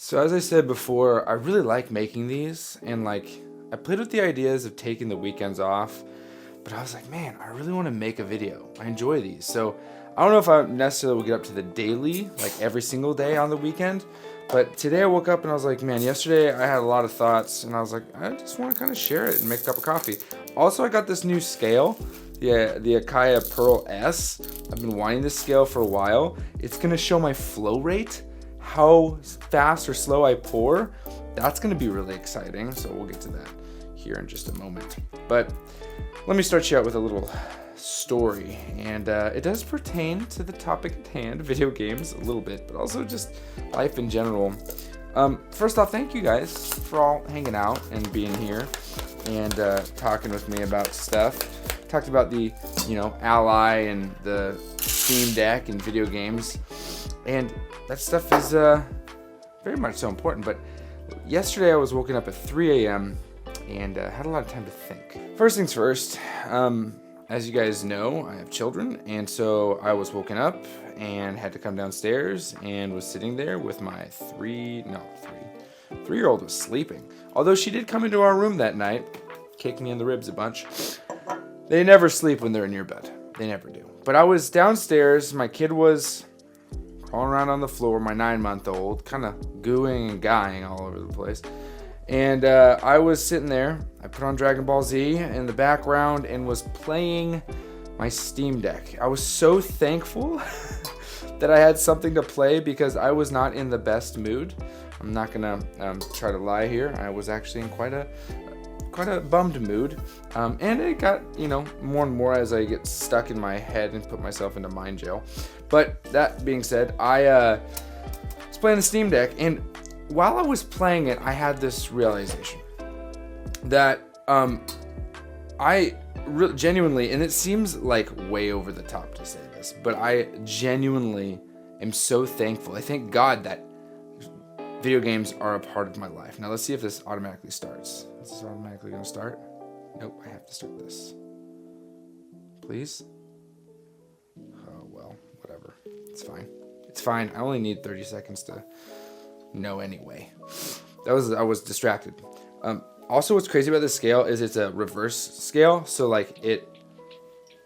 So as I said before, I really like making these, and like I played with the ideas of taking the weekends off, but I was like, man, I really want to make a video. I enjoy these. So I don't know if I necessarily will get up to the daily, like every single day on the weekend, but today I woke up and I was like, man, yesterday I had a lot of thoughts and I was like, I just want to kind of share it and make a cup of coffee. Also, I got this new scale, the Akaya Pearl S. I've been wanting this scale for a while. It's going to show my flow rate, how fast or slow I pour. That's going to be really exciting, so we'll get to that here in just a moment. But let me start you out with a little story, and it does pertain to the topic at hand, video games, a little bit, but also just life in general. First off, thank you guys for all hanging out and being here and talking with me about stuff. Talked about the, Ally and the Steam Deck and video games, and that stuff is very much so important. But yesterday I was woken up at 3 a.m. and had a lot of time to think. First things first, as you guys know, I have children, and so I was woken up and had to come downstairs and was sitting there with my three-year-old was sleeping. Although she did come into our room that night, kick me in the ribs a bunch. They never sleep when they're in your bed. They never do. But I was downstairs, my kid was crawling around on the floor, my 9-month-old, kind of gooing and guying all over the place. And I was sitting there. I put on Dragon Ball Z in the background and was playing my Steam Deck. I was so thankful that I had something to play because I was not in the best mood. I'm not gonna try to lie here. I was actually in quite a bummed mood, and it got more and more as I get stuck in my head and put myself into mind jail. But that being said, I was playing the Steam Deck, and while I was playing it, I had this realization that genuinely, and it seems like way over the top to say this, but I genuinely am so thankful. I thank God that video games are a part of my life. Now let's see if this automatically starts. Is this automatically going to start? Nope, I have to start this. Please? Oh, well, whatever. It's fine. It's fine. I only need 30 seconds to know anyway. I was distracted. Also, what's crazy about this scale is it's a reverse scale, so like it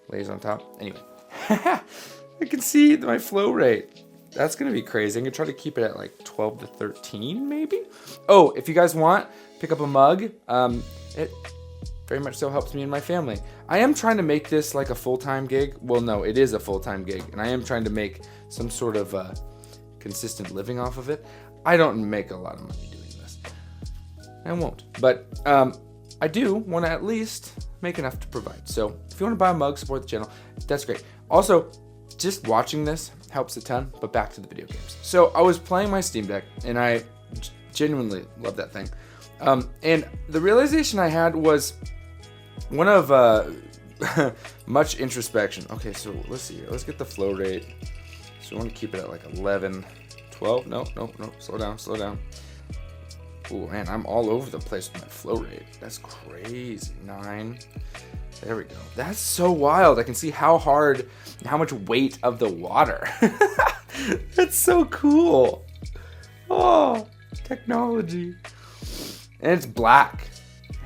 lays on top. Anyway, I can see my flow rate. That's gonna be crazy. I'm gonna try to keep it at like 12 to 13, maybe. Oh, if you guys want, pick up a mug. It very much so helps me and my family. I am trying to make this like a full-time gig. Well, no, it is a full-time gig, and I am trying to make some sort of consistent living off of it. I don't make a lot of money doing this. I won't. But I do want to at least make enough to provide. So if you want to buy a mug, support the channel, that's great. Also, just watching this helps a ton, but back to the video games. So I was playing my Steam Deck, and I genuinely love that thing. And the realization I had was one of much introspection. Okay, so let's see here. Let's get the flow rate. So we want to keep it at like 11, 12. No. Slow down. Ooh, man, I'm all over the place with my flow rate. That's crazy. 9. There we go. That's so wild. I can see how much weight of the water. That's so cool. Oh, technology. And it's black.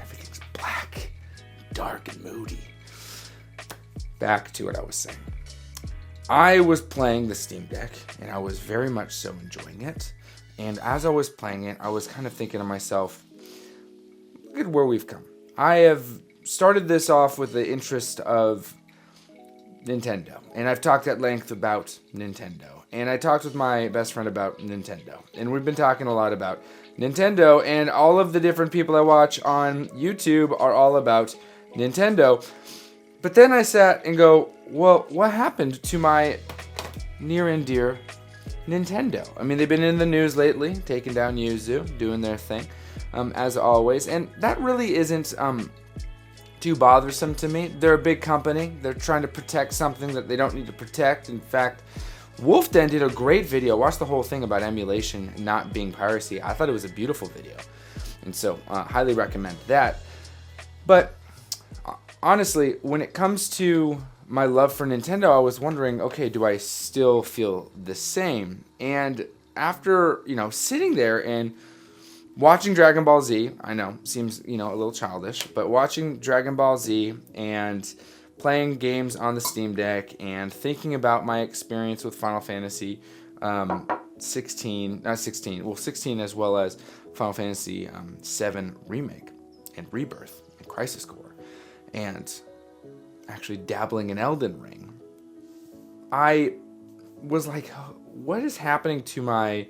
Everything's black, dark and moody. Back to what I was saying. I was playing the Steam Deck, and I was very much so enjoying it. And as I was playing it, I was kind of thinking to myself, look at where we've come. I have started this off with the interest of Nintendo, and I've talked at length about Nintendo, and I talked with my best friend about Nintendo, and we've been talking a lot about Nintendo, and all of the different people I watch on YouTube are all about Nintendo. But then I sat and go, well, what happened to my near and dear Nintendo? I mean, they've been in the news lately, taking down Yuzu, doing their thing, as always, and that really isn't too bothersome to me. They're a big company. They're trying to protect something that they don't need to protect. In fact, Wolfden did a great video. Watch the whole thing about emulation not being piracy. I thought it was a beautiful video, and so highly recommend that. But honestly, when it comes to my love for Nintendo, I was wondering, okay, do I still feel the same? And after, sitting there and watching Dragon Ball Z, I know, seems, a little childish, but watching Dragon Ball Z and playing games on the Steam Deck and thinking about my experience with Final Fantasy 16 as well as Final Fantasy 7 Remake and Rebirth and Crisis Core, and actually dabbling in Elden Ring, I was like, what is happening to my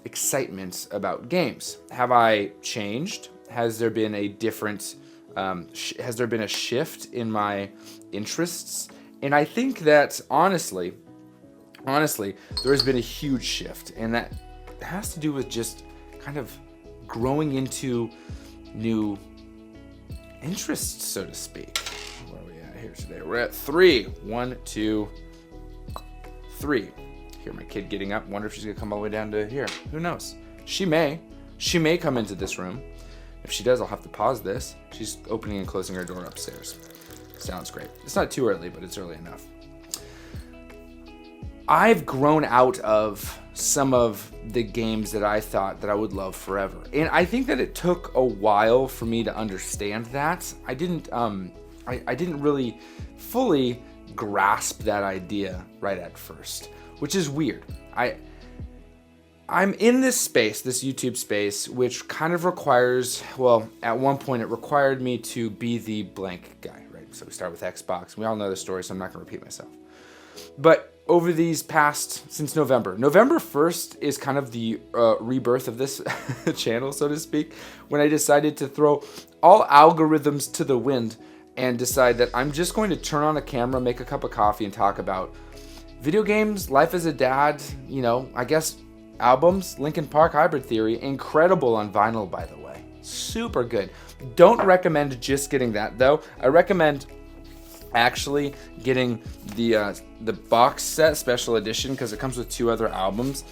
excitement about games? Have I changed? Has there been a different has there been a shift in my interests? And I think that honestly there has been a huge shift, and that has to do with just kind of growing into new interests, so to speak. Where are we at here today? We're at 3. 1, 2, 3. Hear my kid getting up. Wonder if she's gonna come all the way down to here. Who knows? She may come into this room. If she does, I'll have to pause this. She's opening and closing her door upstairs. Sounds great. It's not too early, but it's early enough. I've grown out of some of the games that I thought that I would love forever. And I think that it took a while for me to understand that. I didn't really fully grasp that idea right at first, which is weird. I'm in this space, this YouTube space, which kind of requires, well, at one point it required me to be the blank guy, right? So we start with Xbox. We all know the story, so I'm not going to repeat myself. But over these since November 1st is kind of the rebirth of this channel, so to speak, when I decided to throw all algorithms to the wind and decide that I'm just going to turn on a camera, make a cup of coffee, and talk about video games, life as a dad, I guess albums, Linkin Park Hybrid Theory, incredible on vinyl, by the way. Super good. Don't recommend just getting that, though. I recommend actually getting the box set special edition, because it comes with 2 other albums,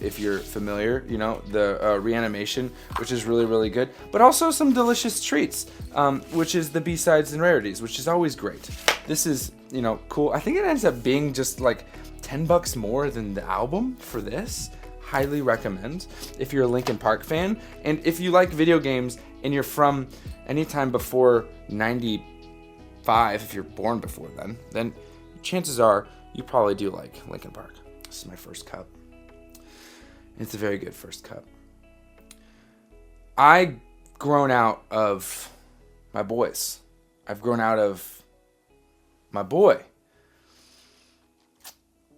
if you're familiar, the Reanimation, which is really, really good, but also some delicious treats, which is the B-sides and rarities, which is always great. This is, cool. I think it ends up being just like $10 more than the album for this. Highly recommend if you're a Linkin Park fan, and if you like video games and you're from anytime before 95, if you're born before then chances are you probably do like Linkin Park. This is my first cup. It's a very good first cup. I've grown out of my boys. I've grown out of my boy.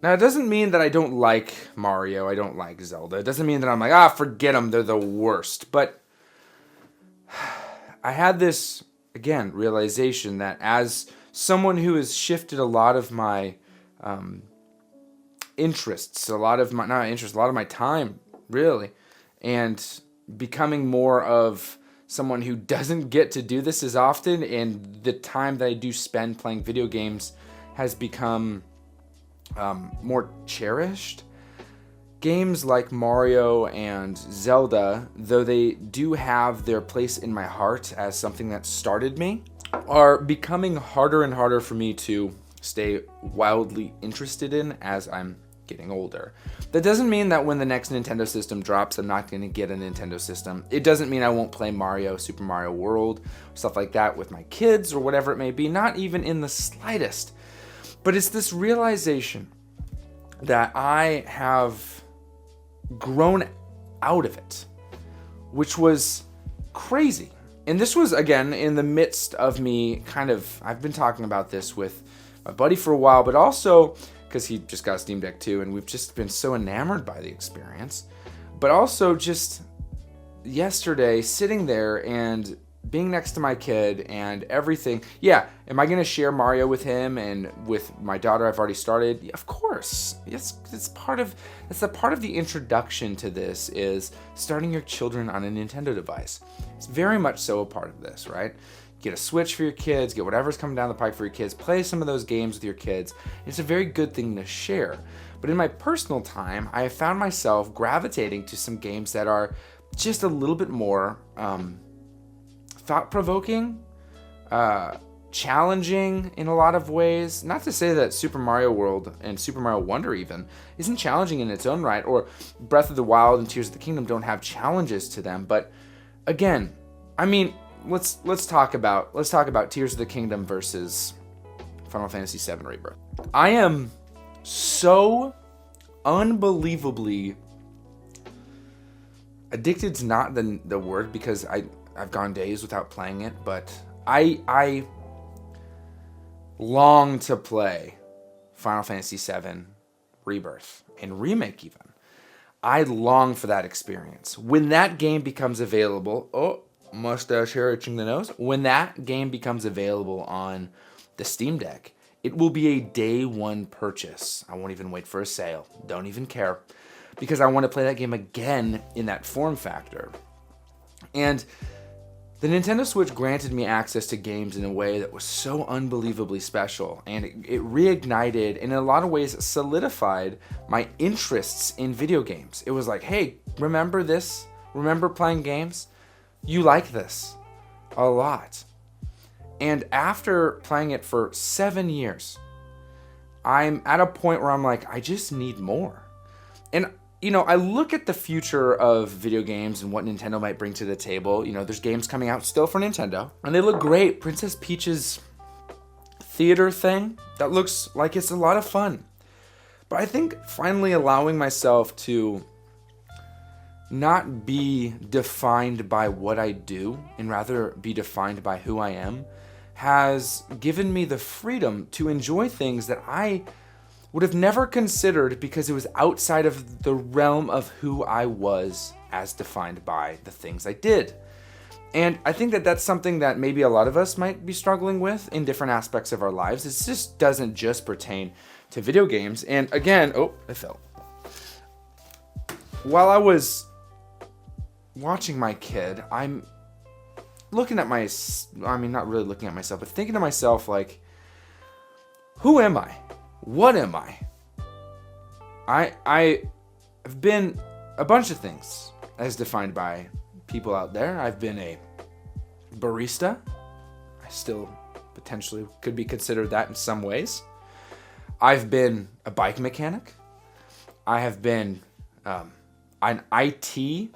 Now, it doesn't mean that I don't like Mario, I don't like Zelda. It doesn't mean that I'm like, forget them, they're the worst. But I had this, again, realization that as someone who has shifted a lot of my interests, a lot of my time, really, and becoming more of someone who doesn't get to do this as often, and the time that I do spend playing video games has become more cherished. Games like Mario and Zelda, though they do have their place in my heart as something that started me, are becoming harder and harder for me to stay wildly interested in as I'm getting older. That doesn't mean that when the next Nintendo system drops, I'm not going to get a Nintendo system. It doesn't mean I won't play Mario, Super Mario World, stuff like that with my kids or whatever it may be, not even in the slightest. But it's this realization that I have grown out of it, which was crazy. And this was, again, in the midst of me I've been talking about this with my buddy for a while, but also because he just got a Steam Deck too, and we've just been so enamored by the experience. But also just yesterday, sitting there and being next to my kid and everything. Yeah, am I going to share Mario with him and with my daughter I've already started? Yeah, of course. Yes, it's a part of the introduction to this is starting your children on a Nintendo device. It's very much so a part of this, right? Get a Switch for your kids, get whatever's coming down the pike for your kids, play some of those games with your kids. It's a very good thing to share. But in my personal time, I have found myself gravitating to some games that are just a little bit more thought-provoking, challenging in a lot of ways. Not to say that Super Mario World and Super Mario Wonder even isn't challenging in its own right, or Breath of the Wild and Tears of the Kingdom don't have challenges to them. But again, I mean, let's talk about Tears of the Kingdom versus Final Fantasy VII Rebirth. I am so unbelievably addicted's not the word, because I've gone days without playing it, but I long to play Final Fantasy VII Rebirth and Remake even. I long for that experience. When that game becomes available, mustache hair itching the nose. When that game becomes available on the Steam Deck, it will be a day one purchase. I won't even wait for a sale. Don't even care. Because I want to play that game again in that form factor. And the Nintendo Switch granted me access to games in a way that was so unbelievably special. And it reignited, and in a lot of ways solidified my interests in video games. It was like, hey, remember this? Remember playing games? You like this a lot. And after playing it for 7 years, I'm at a point where I'm like, I just need more. And, you know, I look at the future of video games and what Nintendo might bring to the table. You know, there's games coming out still for Nintendo, and they look great. Princess Peach's theater thing, that looks like it's a lot of fun. But I think finally allowing myself to not be defined by what I do, and rather be defined by who I am, has given me the freedom to enjoy things that I would have never considered because it was outside of the realm of who I was as defined by the things I did. And I think that that's something that maybe a lot of us might be struggling with in different aspects of our lives. It just doesn't just pertain to video games. And again, I fell. While I was watching my kid, I'm looking at not really looking at myself, but thinking to myself, like, who am I? What am I? I've been a bunch of things as defined by people out there. I've been a barista. I still potentially could be considered that in some ways. I've been a bike mechanic. I have been an IT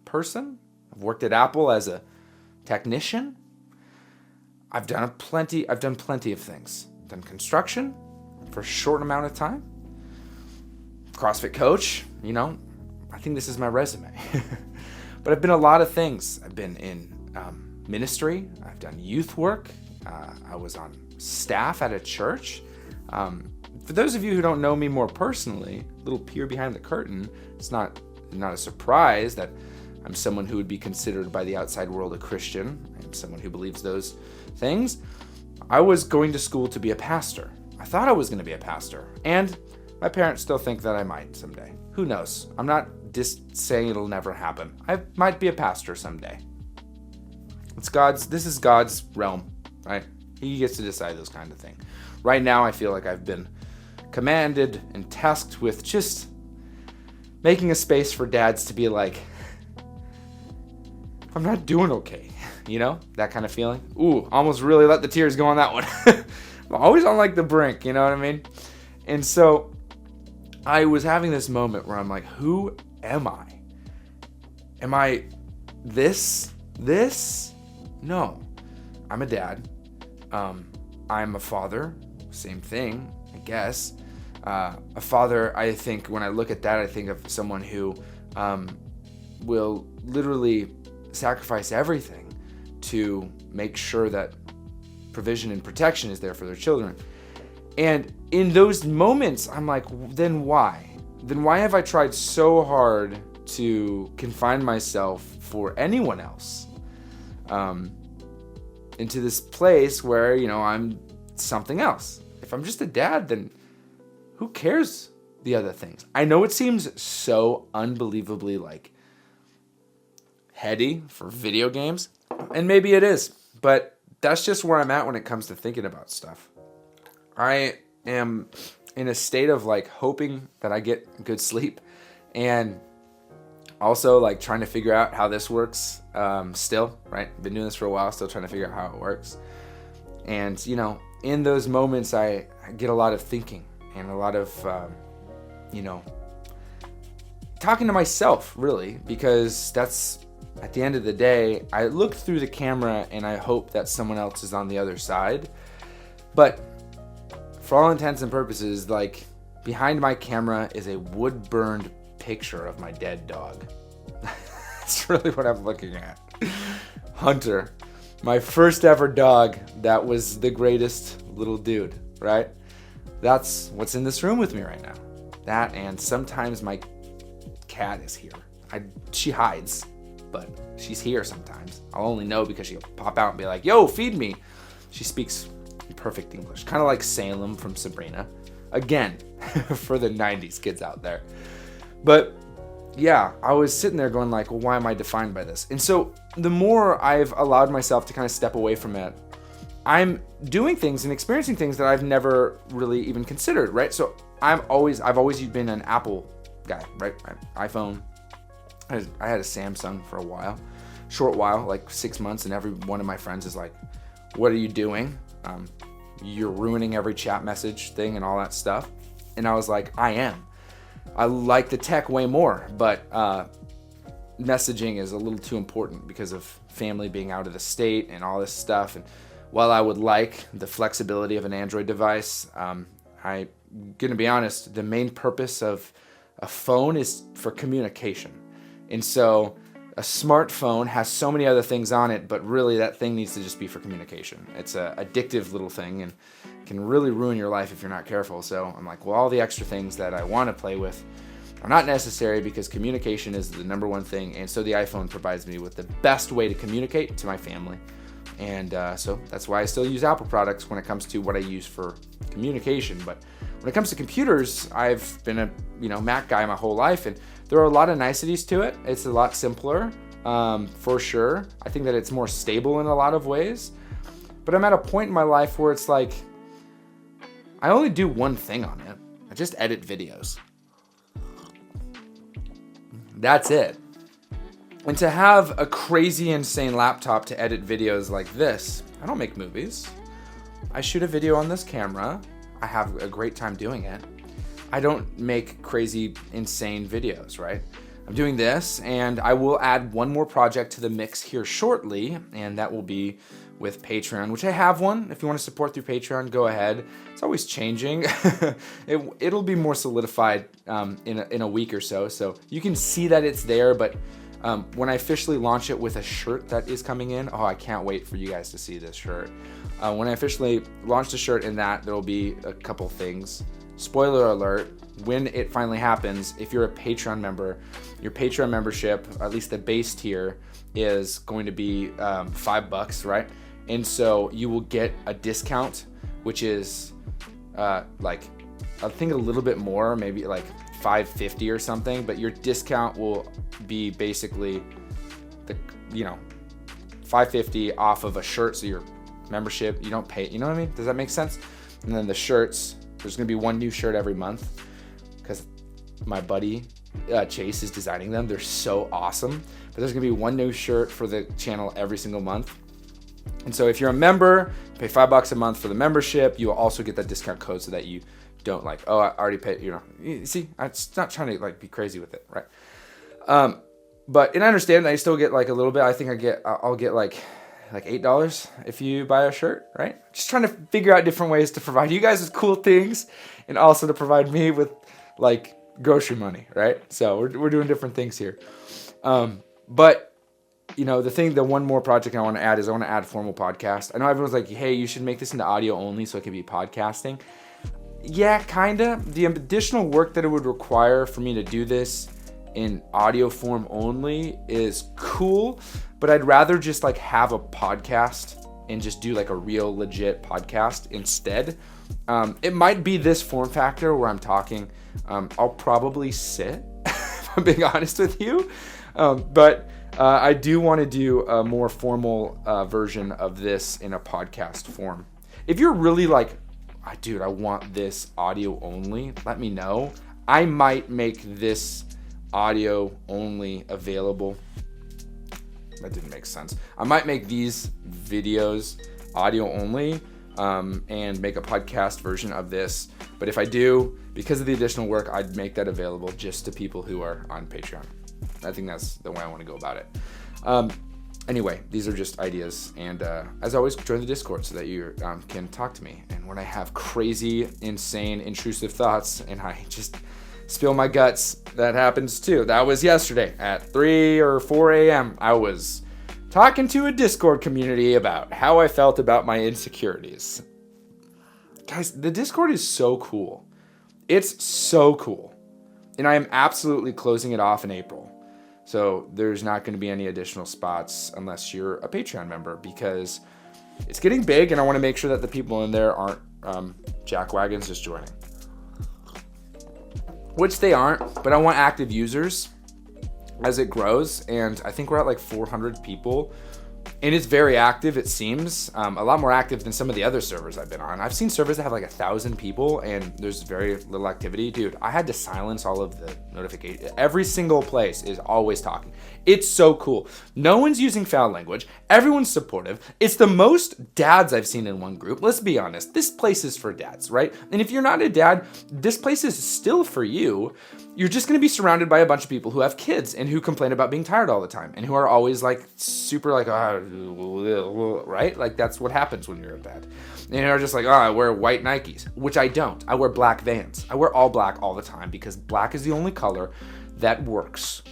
person. I've worked at Apple as a technician. I've done plenty of things. I've done construction for a short amount of time. CrossFit coach, you know, I think this is my resume. But I've been a lot of things. I've been in ministry. I've done youth work. I was on staff at a church. For those of you who don't know me more personally, a little peer behind the curtain, it's not a surprise that I'm someone who would be considered by the outside world a Christian. I'm someone who believes those things. I was going to school to be a pastor. I thought I was going to be a pastor. And my parents still think that I might someday. Who knows? I'm not just saying it'll never happen. I might be a pastor someday. This is God's realm, right? He gets to decide those kind of things. Right now, I feel like I've been commanded and tasked with just making a space for dads to be like, I'm not doing okay, you know? That kind of feeling. Ooh, almost really let the tears go on that one. I'm always on like the brink, you know what I mean? And so I was having this moment where I'm like, who am I? Am I this? No. I'm a dad. I'm a father. Same thing, I guess. A father, I think, when I look at that, I think of someone who will literally sacrifice everything to make sure that provision and protection is there for their children. And in those moments, I'm like, then why? Then why have I tried so hard to confine myself for anyone else into this place where, you know, I'm something else? If I'm just a dad, then who cares the other things? I know it seems so unbelievably like heady for video games, and maybe it is, but that's just where I'm at when it comes to thinking about stuff. I am in a state of like hoping that I get good sleep, and also like trying to figure out how this works still, right? Been doing this for a while, still trying to figure out how it works. And, in those moments, I get a lot of thinking and a lot of, talking to myself, really, because that's, at the end of the day, I look through the camera and I hope that someone else is on the other side. But for all intents and purposes, like, behind my camera is a wood-burned picture of my dead dog. That's really what I'm looking at. Hunter, my first ever dog that was the greatest little dude, right? That's what's in this room with me right now. That, and sometimes my cat is here. She hides, but she's here sometimes. I'll only know because she'll pop out and be like, yo, feed me. She speaks perfect English, kind of like Salem from Sabrina. Again, for the 90s kids out there. But yeah, I was sitting there going like, well, why am I defined by this? And so the more I've allowed myself to kind of step away from it, I'm doing things and experiencing things that I've never really even considered, right? So I've always been an Apple guy, right? iPhone. I had a Samsung for a while, short while, like 6 months, and every one of my friends is like, what are you doing? You're ruining every chat message thing and all that stuff. And I was like, I am. I like the tech way more, but messaging is a little too important because of family being out of the state and all this stuff. And while I would like the flexibility of an Android device, I'm gonna be honest, the main purpose of a phone is for communication. And so a smartphone has so many other things on it, but really that thing needs to just be for communication. It's an addictive little thing and can really ruin your life if you're not careful. So I'm like, well, all the extra things that I want to play with are not necessary because communication is the number one thing. And so the iPhone provides me with the best way to communicate to my family. And so that's why I still use Apple products when it comes to what I use for communication. But when it comes to computers, I've been a Mac guy my whole life, and there are a lot of niceties to it. It's a lot simpler, for sure. I think that it's more stable in a lot of ways. But I'm at a point in my life where it's like, I only do one thing on it. I just edit videos. That's it. And to have a crazy, insane laptop to edit videos like this, I don't make movies. I shoot a video on this camera. I have a great time doing it. I don't make crazy, insane videos, right? I'm doing this, and I will add one more project to the mix here shortly, and that will be with Patreon, which I have one. If you want to support through Patreon, go ahead. It's always changing. It'll be more solidified in a week or so, so you can see that it's there, but when I officially launch it with a shirt that is coming in, I can't wait for you guys to see this shirt. When I officially launch the shirt in that, there'll be a couple things. Spoiler alert, when it finally happens, if you're a Patreon member, your Patreon membership, at least the base tier, is going to be $5, right? And so you will get a discount, which is like, I think a little bit more, maybe like $5.50 or something, but your discount will be basically the $5.50 off of a shirt. So your membership, you don't pay, you know what I mean? Does that make sense? And then the shirts, there's gonna be one new shirt every month because my buddy Chase is designing them. They're so awesome. But there's gonna be one new shirt for the channel every single month. And so if you're a member, pay $5 a month for the membership, you will also get that discount code so that you don't like, I already paid, you see, I'm not trying to like be crazy with it, right? But, and I understand I still get like a little bit. I think I'll get like $8 if you buy a shirt, right? Just trying to figure out different ways to provide you guys with cool things and also to provide me with like grocery money, right? So we're doing different things here. But the one more project I want to add is I want to add a formal podcast. I know everyone's like, hey, you should make this into audio only so it can be podcasting. Yeah, kinda. The additional work that it would require for me to do this in audio form only is cool, but I'd rather just like have a podcast and just do like a real legit podcast instead. It might be this form factor where I'm talking. I'll probably sit, if I'm being honest with you. But I do want to do a more formal version of this in a podcast form. If you're really like, dude, I want this audio only, let me know. I might make this audio only available. That didn't make sense. I might make these videos audio only, and make a podcast version of this. But if I do, because of the additional work, I'd make that available just to people who are on Patreon. I think that's the way I want to go about it. Anyway, these are just ideas. And as always, join the Discord so that you can talk to me. And when I have crazy, insane, intrusive thoughts and I just spill my guts, that happens too. That was yesterday at 3 or 4 a.m. I was talking to a Discord community about how I felt about my insecurities. Guys, the Discord is so cool. It's so cool. And I am absolutely closing it off in April. So there's not going to be any additional spots unless you're a Patreon member, because it's getting big and I want to make sure that the people in there aren't jackwagons just joining. Which they aren't, but I want active users as it grows. And I think we're at like 400 people. And it's very active, it seems. A lot more active than some of the other servers I've been on. I've seen servers that have like 1,000 people and there's very little activity. Dude, I had to silence all of the notifications. Every single place is always talking. It's so cool. No one's using foul language. Everyone's supportive. It's the most dads I've seen in one group. Let's be honest. This place is for dads, right? And if you're not a dad, this place is still for you. You're just going to be surrounded by a bunch of people who have kids and who complain about being tired all the time and who are always like super like, right? Like that's what happens when you're a dad. And you're just like, I wear white Nikes, which I don't. I wear black Vans. I wear all black all the time because black is the only color that works.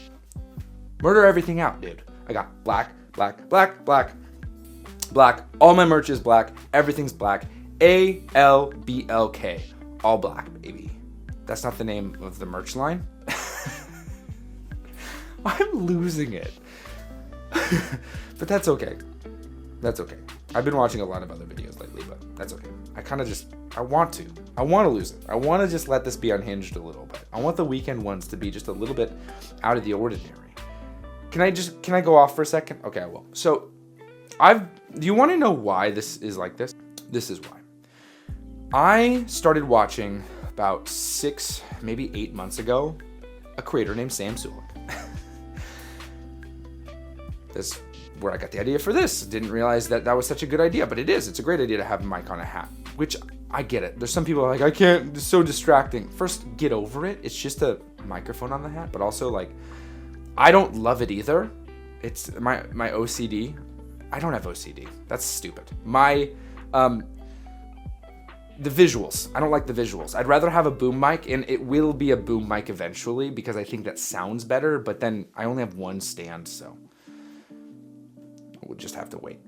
Murder everything out, dude. I got black, black, black, black, black. All my merch is black. Everything's black. ALBLK. All black, baby. That's not the name of the merch line. I'm losing it. But that's okay. That's okay. I've been watching a lot of other videos lately, but that's okay. I want to lose it. I want to just let this be unhinged a little bit. I want the weekend ones to be just a little bit out of the ordinary. Can I go off for a second? Okay, I will. So, do you want to know why this is like this? This is why. I started watching about 6, maybe 8 months ago, a creator named Sam Sulik. That's where I got the idea for this. Didn't realize that was such a good idea, but it is. It's a great idea to have a mic on a hat, which I get it. There's some people like, I can't, it's so distracting. First, get over it. It's just a microphone on the hat, but also like, I don't love it either. It's my OCD. I don't have OCD. That's stupid. The visuals. I don't like the visuals. I'd rather have a boom mic, and it will be a boom mic eventually because I think that sounds better, but then I only have one stand, so we'll just have to wait.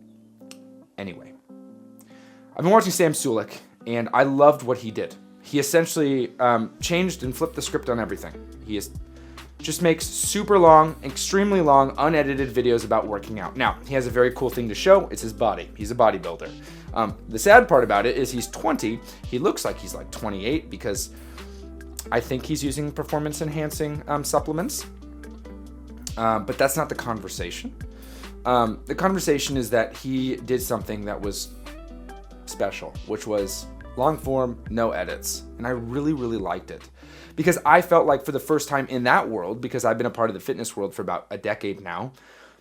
Anyway, I've been watching Sam Sulik, and I loved what he did. He essentially changed and flipped the script on everything. Just makes super long, extremely long, unedited videos about working out. Now, he has a very cool thing to show. It's his body. He's a bodybuilder. The sad part about it is he's 20. He looks like he's like 28 because I think he's using performance-enhancing supplements. But that's not the conversation. The conversation is that he did something that was special, which was long form, no edits. And I really, really liked it. Because I felt like for the first time in that world, because I've been a part of the fitness world for about a decade now,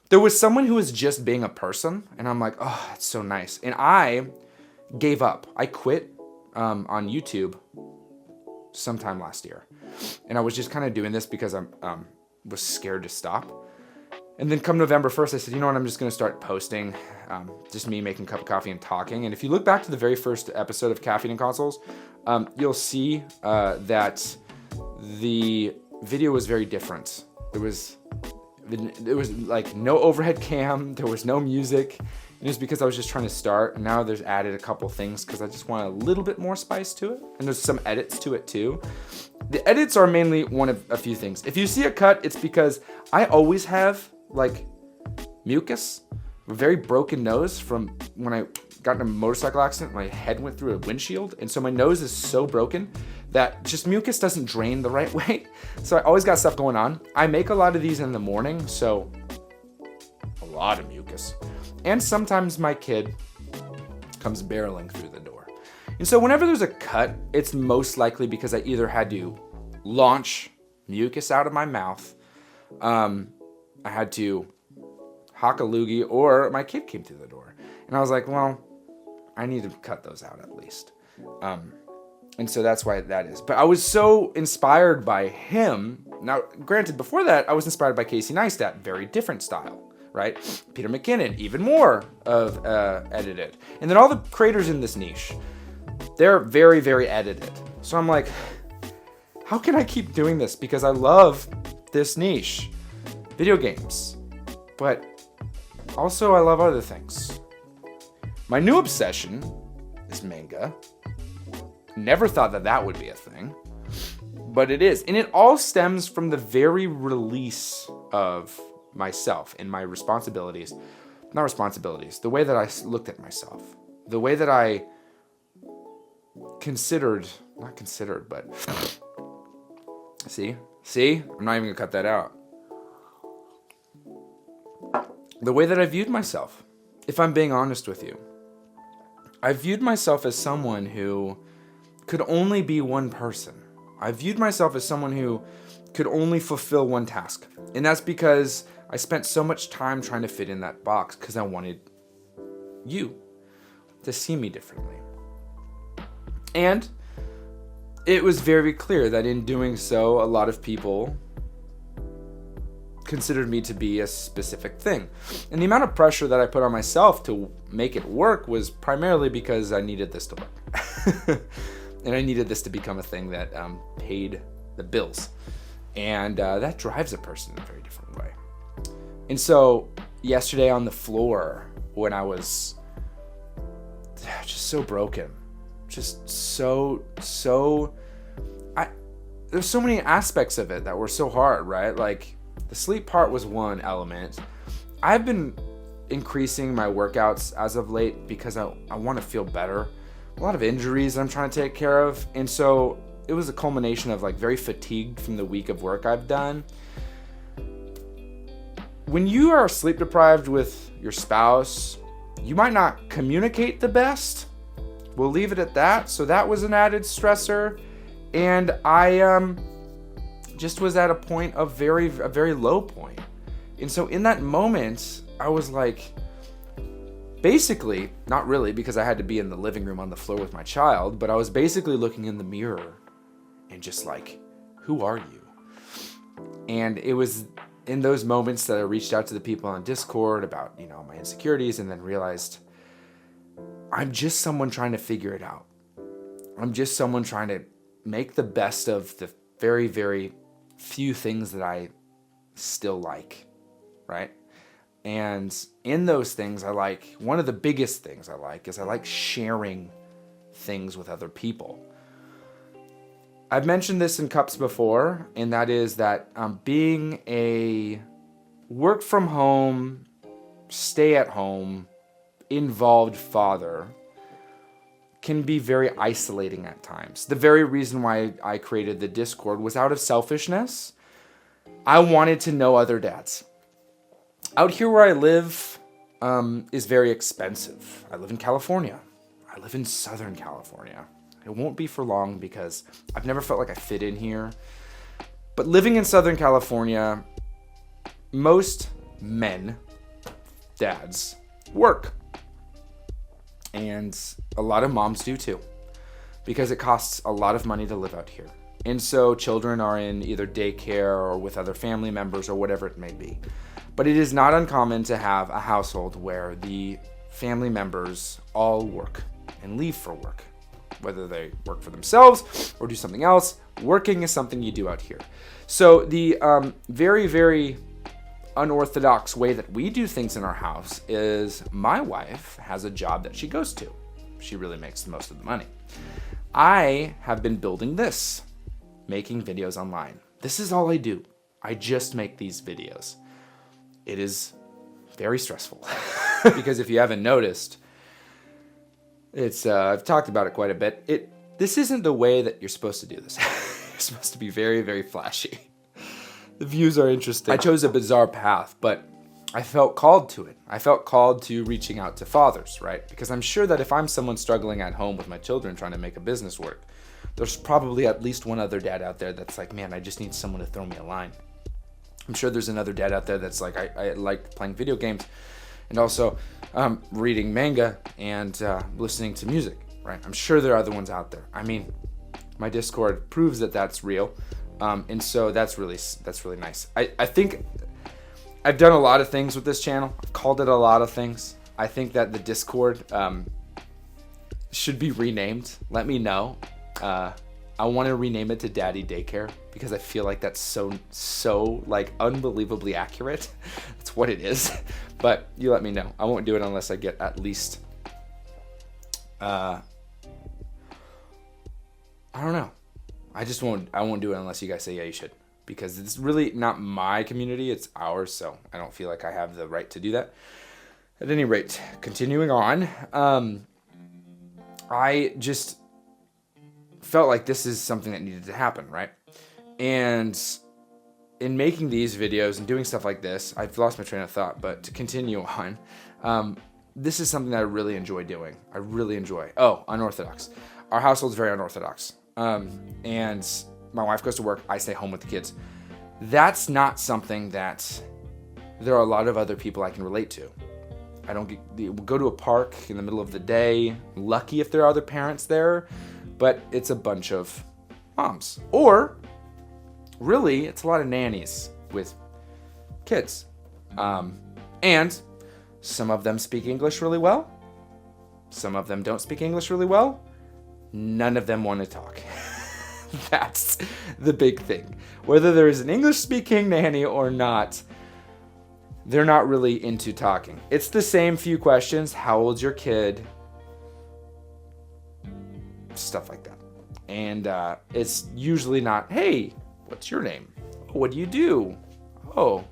there was someone who was just being a person. And I'm like, oh, that's so nice. And I gave up. I quit on YouTube sometime last year. And I was just kind of doing this because I was scared to stop. And then come November 1st, I said, you know what, I'm just going to start posting, just me making a cup of coffee and talking. And if you look back to the very first episode of Caffeine and Consoles, you'll see that the video was very different. There was like no overhead cam, there was no music. It was because I was just trying to start, and now there's added a couple things because I just want a little bit more spice to it. And there's some edits to it too. The edits are mainly one of a few things. If you see a cut, it's because I always have like mucus, a very broken nose from when I got in a motorcycle accident. My head went through a windshield, and so my nose is so broken that just mucus doesn't drain the right way. So I always got stuff going on. I make a lot of these in the morning, so a lot of mucus. And sometimes my kid comes barreling through the door. And so whenever there's a cut, it's most likely because I either had to launch mucus out of my mouth, I had to hock a loogie, or my kid came through the door. And I was like, well, I need to cut those out at least. And so that's why that is. But I was so inspired by him. Now, granted, before that, I was inspired by Casey Neistat. Very different style, right? Peter McKinnon, even more of edited. And then all the creators in this niche, they're very, very edited. So I'm like, how can I keep doing this? Because I love this niche, video games. But also I love other things. My new obsession is manga. Never thought that that would be a thing, but it is. And it all stems from the very release of myself and my responsibilities. Not responsibilities, the way that I looked at myself. The way that I not considered, but see? I'm not even gonna cut that out. The way that I viewed myself, if I'm being honest with you. I viewed myself as someone who could only be one person. I viewed myself as someone who could only fulfill one task. And that's because I spent so much time trying to fit in that box because I wanted you to see me differently. And it was very clear that in doing so, a lot of people considered me to be a specific thing. And the amount of pressure that I put on myself to make it work was primarily because I needed this to work. And I needed this to become a thing that paid the bills. And that drives a person in a very different way. And so yesterday on the floor, when I was just so broken, just there's so many aspects of it that were so hard, right? Like the sleep part was one element. I've been increasing my workouts as of late because I want to feel better. A lot of injuries I'm trying to take care of. And so it was a culmination of like very fatigued from the week of work I've done. When you are sleep deprived with your spouse, you might not communicate the best. We'll leave it at that. So that was an added stressor. And I just was at a point of a very low point. And so in that moment, I was like, basically, not really, because I had to be in the living room on the floor with my child, but I was basically looking in the mirror and just like, who are you? And it was in those moments that I reached out to the people on Discord about, my insecurities, and then realized I'm just someone trying to figure it out. I'm just someone trying to make the best of the very, very few things that I still like, right? And in those things, one of the biggest things I like is I like sharing things with other people. I've mentioned this in Cups before, and that is that being a work from home, stay at home, involved father can be very isolating at times. The very reason why I created the Discord was out of selfishness. I wanted to know other dads. Out here where I live is very expensive. I live in California. I live in Southern California. It won't be for long because I've never felt like I fit in here. But living in Southern California, most men, dads, work. And a lot of moms do too, because it costs a lot of money to live out here. And so children are in either daycare or with other family members or whatever it may be. But it is not uncommon to have a household where the family members all work and leave for work. Whether they work for themselves or do something else, working is something you do out here. So the very, very unorthodox way that we do things in our house is my wife has a job that she goes to. She really makes the most of the money. I have been building this, making videos online. This is all I do. I just make these videos. It is very stressful because if you haven't noticed, it's I've talked about it quite a bit. This isn't the way that you're supposed to do this. You're supposed to be very, very flashy. The views are interesting. I chose a bizarre path, but I felt called to it. I felt called to reaching out to fathers, right? Because I'm sure that if I'm someone struggling at home with my children trying to make a business work, there's probably at least one other dad out there that's like, man, I just need someone to throw me a line. I'm sure there's another dad out there that's like, I like playing video games, and also reading manga and listening to music, right? I'm sure there are other ones out there. I mean, my Discord proves that that's real, and so that's really nice. I think I've done a lot of things with this channel. I've called it a lot of things. I think that the Discord should be renamed. Let me know. I want to rename it to Daddy Daycare because I feel like that's so like unbelievably accurate. That's what it is. But you let me know. I won't do it unless I get at least I don't know. I won't do it unless you guys say yeah you should, because it's really not my community, it's ours, so I don't feel like I have the right to do that. At any rate, continuing on, I just felt like this is something that needed to happen, right? And in making these videos and doing stuff like this, I've lost my train of thought, but to continue on, this is something that I really enjoy doing. I really enjoy. Oh, unorthodox. Our household's very unorthodox. And my wife goes to work, I stay home with the kids. That's not something that there are a lot of other people I can relate to. I don't go to a park in the middle of the day. Lucky if there are other parents there, but it's a bunch of moms. Or really, it's a lot of nannies with kids. And some of them speak English really well. Some of them don't speak English really well. None of them want to talk. That's the big thing. Whether there is an English-speaking nanny or not, they're not really into talking. It's the same few questions. How old's your kid? Stuff like that. And it's usually not, hey, what's your name? What do you do? Oh,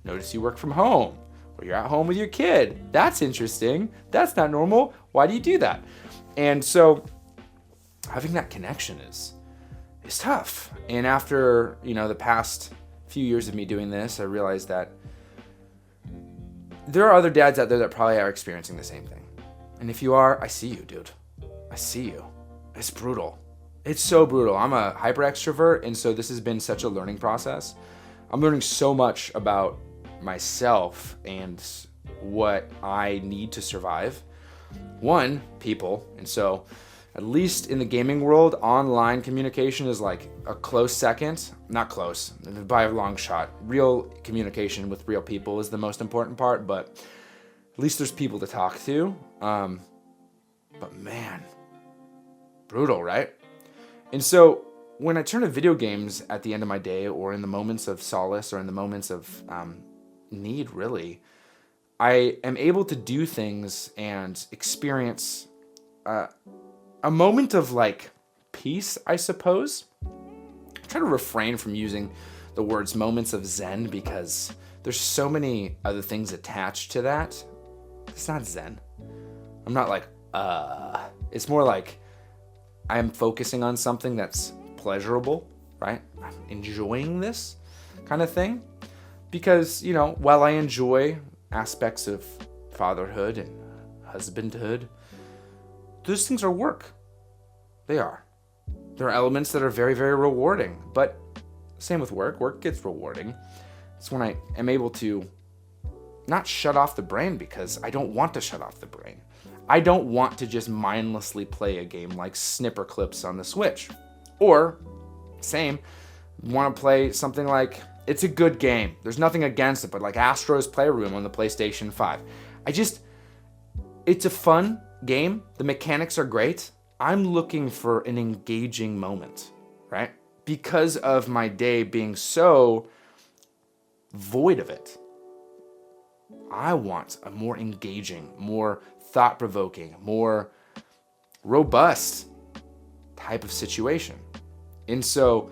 notice you work from home. Or you're at home with your kid. That's interesting. That's not normal. Why do you do that? And so having that connection is tough. And after, the past few years of me doing this, I realized that there are other dads out there that probably are experiencing the same thing. And if you are, I see you, dude. I see you. It's brutal. It's so brutal. I'm a hyper extrovert, and so this has been such a learning process. I'm learning so much about myself and what I need to survive. One, people. And so at least in the gaming world, online communication is like a close second. Not close, by a long shot. Real communication with real people is the most important part, but at least there's people to talk to. But man, brutal, right? And so when I turn to video games at the end of my day, or in the moments of solace, or in the moments of need, really, I am able to do things and experience a moment of like peace, I suppose. I try to refrain from using the words moments of Zen because there's so many other things attached to that. It's not Zen. I'm not like, it's more like I'm focusing on something that's pleasurable, right? I'm enjoying this kind of thing. Because, while I enjoy aspects of fatherhood and husbandhood, those things are work. They are. There are elements that are very, very rewarding. But same with work. Work gets rewarding. It's when I am able to not shut off the brain, because I don't want to shut off the brain. I don't want to just mindlessly play a game like Snipper Clips on the Switch. Or, want to play something like, it's a good game. There's nothing against it, but like Astro's Playroom on the PlayStation 5. It's a fun game. The mechanics are great. I'm looking for an engaging moment, right? Because of my day being so void of it. I want a more engaging, more thought-provoking, more robust type of situation. And so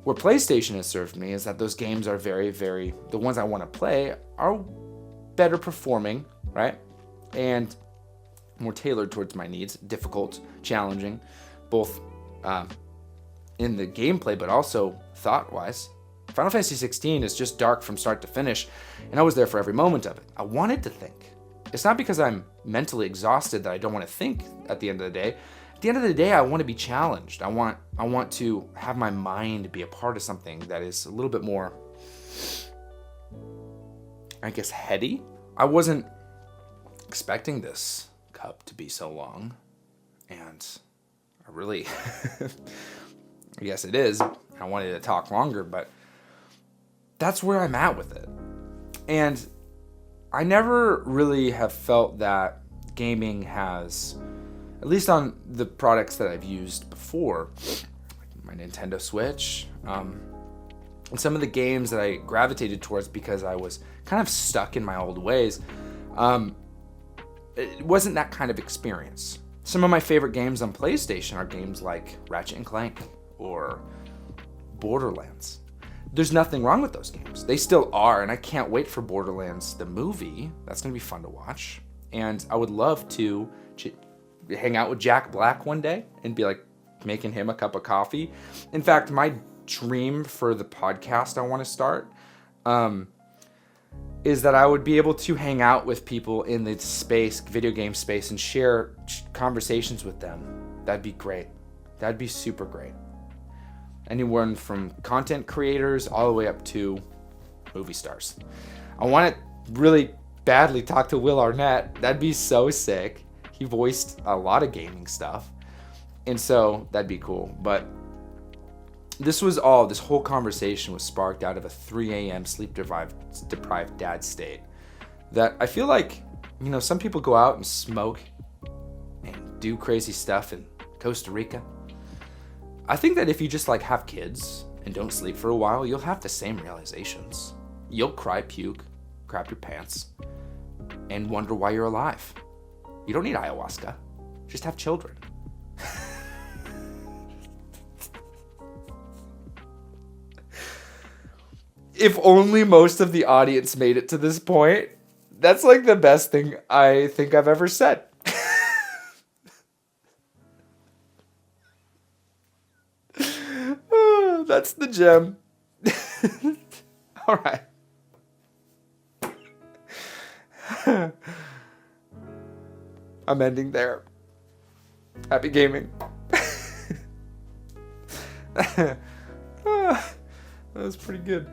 where PlayStation has served me is that those games are very, very, the ones I want to play are better performing, right? And more tailored towards my needs, difficult, challenging, both in the gameplay, but also thought-wise. Final Fantasy 16 is just dark from start to finish, and I was there for every moment of it. I wanted to think. It's not because I'm mentally exhausted that I don't want to think at the end of the day. At the end of the day, I want to be challenged. I want to have my mind be a part of something that is a little bit more, I guess, heady. I wasn't expecting this cup to be so long, and I really, yes, it is. I wanted to talk longer, but that's where I'm at with it. And I never really have felt that gaming has, at least on the products that I've used before, like my Nintendo Switch, and some of the games that I gravitated towards because I was kind of stuck in my old ways, it wasn't that kind of experience. Some of my favorite games on PlayStation are games like Ratchet and Clank or Borderlands. There's nothing wrong with those games. They still are, and I can't wait for Borderlands, the movie. That's going to be fun to watch. And I would love to hang out with Jack Black one day and be like making him a cup of coffee. In fact, my dream for the podcast I want to start is that I would be able to hang out with people in the space, video game space, and share conversations with them. That'd be great. That'd be super great. Anyone from content creators all the way up to movie stars. I want to really badly talk to Will Arnett. That'd be so sick. He voiced a lot of gaming stuff. And so that'd be cool. But this whole conversation was sparked out of a 3 a.m. sleep-deprived dad state. That I feel like, some people go out and smoke and do crazy stuff in Costa Rica. I think that if you just have kids and don't sleep for a while, you'll have the same realizations. You'll cry, puke, crap your pants, and wonder why you're alive. You don't need ayahuasca. Just have children. If only most of the audience made it to this point, that's the best thing I think I've ever said. That's the gem. All right. I'm ending there. Happy gaming. That was pretty good.